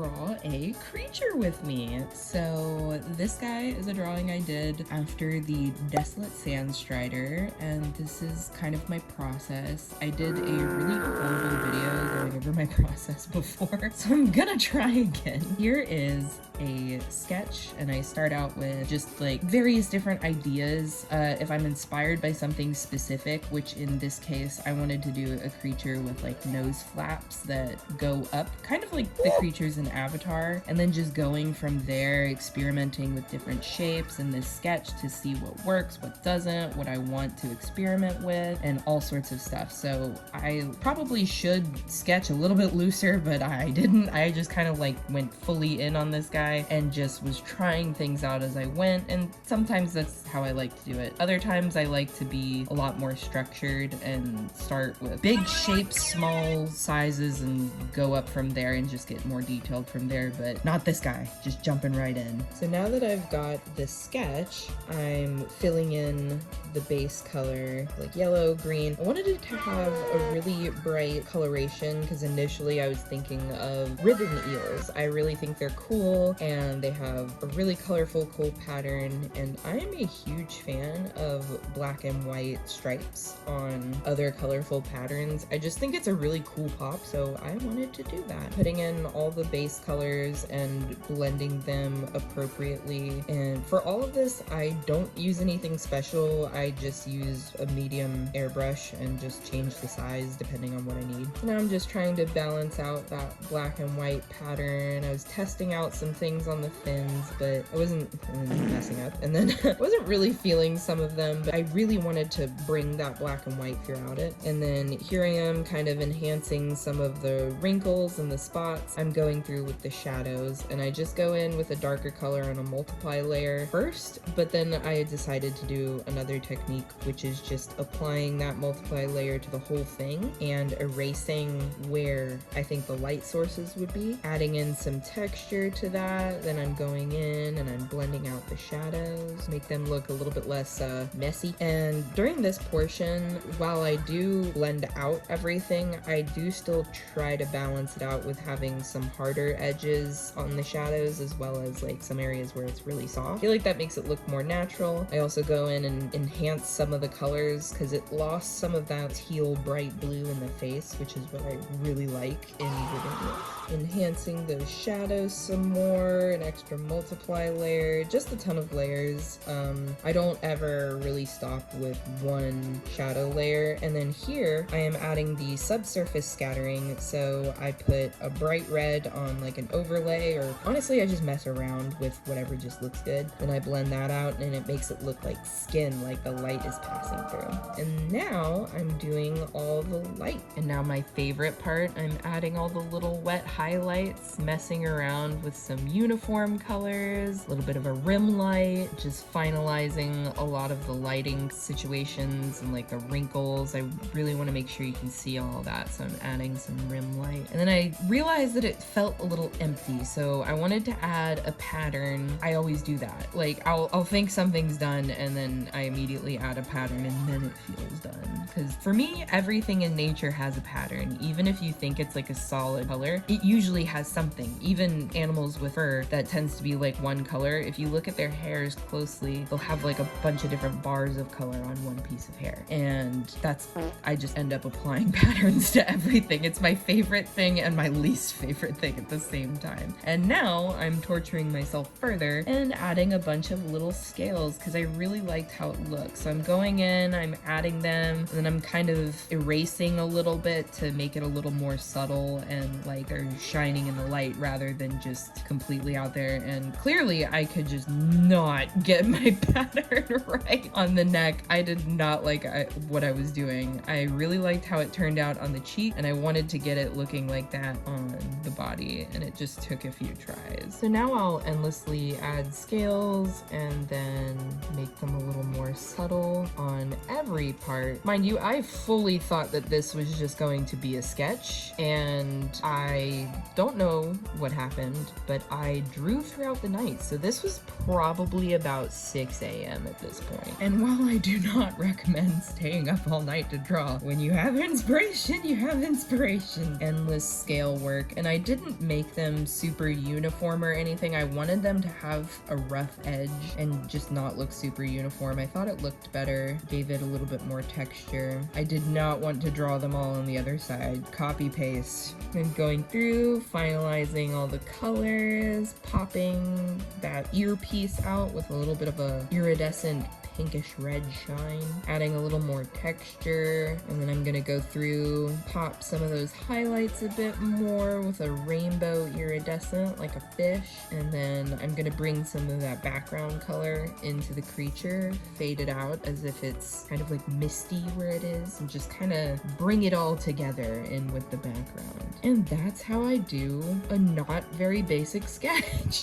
draw a creature with me. So this guy is a drawing I did after the Desolate Sandstrider, and this is kind of my process. I did a really horrible video going over my process before, so I'm gonna try again. Here is a sketch, and I start out with just like various different ideas. If I'm inspired by something specific, which in this case I wanted to do a creature with like nose flaps that go up, kind of like the creatures in Avatar, and then just going from there, experimenting with different shapes in this sketch to see what works, what doesn't, what I want to experiment with, and all sorts of stuff. So I probably should sketch a little bit looser, but I didn't. I just kind of like went fully in on this guy and just was trying things out as I went, and sometimes that's how I like to do it. Other times I like to be a lot more structured and start with big shapes, small sizes, and go up from there and just get more detailed from there, but not this guy, just jumping right in. So now that I've got the sketch, I'm filling in the base color, like yellow, green. I wanted it to have a really bright coloration because initially I was thinking of ribbon eels. I really think they're cool and they have a really colorful, cool pattern, and I'm a huge fan of black and white stripes on other colorful patterns. I just think it's a really cool pop, so I wanted to do that. Putting in all the base colors and blending them appropriately. And for all of this, I don't use anything special. I just use a medium airbrush and just change the size depending on what I need. Now I'm just trying to balance out that black and white pattern. I was testing out some things on the fins, but I wasn't messing up. And then I wasn't really feeling some of them, but I really wanted to bring that black and white throughout it. And then here I am kind of enhancing some of the wrinkles and the spots. I'm going through with the shadows, and I just go in with a darker color on a multiply layer first, but then I decided to do another technique, which is just applying that multiply layer to the whole thing and erasing where I think the light sources would be, adding in some texture to that. Then I'm going in and I'm blending out the shadows, make them look a little bit less messy. And during this portion, while I do blend out everything, I do still try to balance it out with having some harder edges on the shadows as well as like some areas where it's really soft. I feel like that makes it look more natural. I also go in and enhance some of the colors because it lost some of that teal bright blue in the face, which is what I really like in Ribbon Eels. Enhancing those shadows some more, an extra multiply layer, just a ton of layers. I don't ever really stop with one shadow layer. And then here I am adding the subsurface scattering, so I put a bright red on like an overlay, or honestly I just mess around with whatever just looks good. Then I blend that out and it makes it look like skin, like the light is passing through. And now I'm doing all the light. And now my favorite part, I'm adding all the little wet highlights, messing around with some uniform colors, a little bit of a rim light, just finalizing a lot of the lighting situations and like the wrinkles. I really want to make sure you can see all that, so I'm adding some rim light. And then I realized that it felt a little empty, so I wanted to add a pattern. I always do that. Like I'll think something's done and then I immediately add a pattern and then it feels done. Because for me, everything in nature has a pattern. Even if you think it's like a solid color, it usually has something. Even animals with fur that tends to be like one color, if you look at their hairs closely, they'll have like a bunch of different bars of color on one piece of hair. And that's, I just end up applying patterns to everything. It's my favorite thing and my least favorite thing at the same time. And now I'm torturing myself further and adding a bunch of little scales because I really liked how it looks. So I'm going in, I'm adding them, and then I'm kind of erasing a little bit to make it a little more subtle and like they're shining in the light rather than just completely out there. And clearly I could just not get my pattern right on the neck. I did not like what I was doing. I really liked how it turned out on the cheek, and I wanted to get it looking like that on the body, and it just took a few tries. So now I'll endlessly add scales and then make them a little more subtle on every part. Mind you, I fully thought that this was just going to be a sketch, and I don't know what happened, but I I drew throughout the night. So this was probably about 6 a.m. at this point. And while I do not recommend staying up all night to draw, when you have inspiration, you have inspiration. Endless scale work. And I didn't make them super uniform or anything. I wanted them to have a rough edge and just not look super uniform. I thought it looked better, gave it a little bit more texture. I did not want to draw them all on the other side. Copy paste. And going through, finalizing all the colors, popping that earpiece out with a little bit of a iridescent pinkish red shine, adding a little more texture, and then I'm gonna go through, pop some of those highlights a bit more with a rainbow iridescent like a fish, and then I'm gonna bring some of that background color into the creature, fade it out as if it's kind of like misty where it is, and just kind of bring it all together in with the background. And that's how I do a not very basic sketch.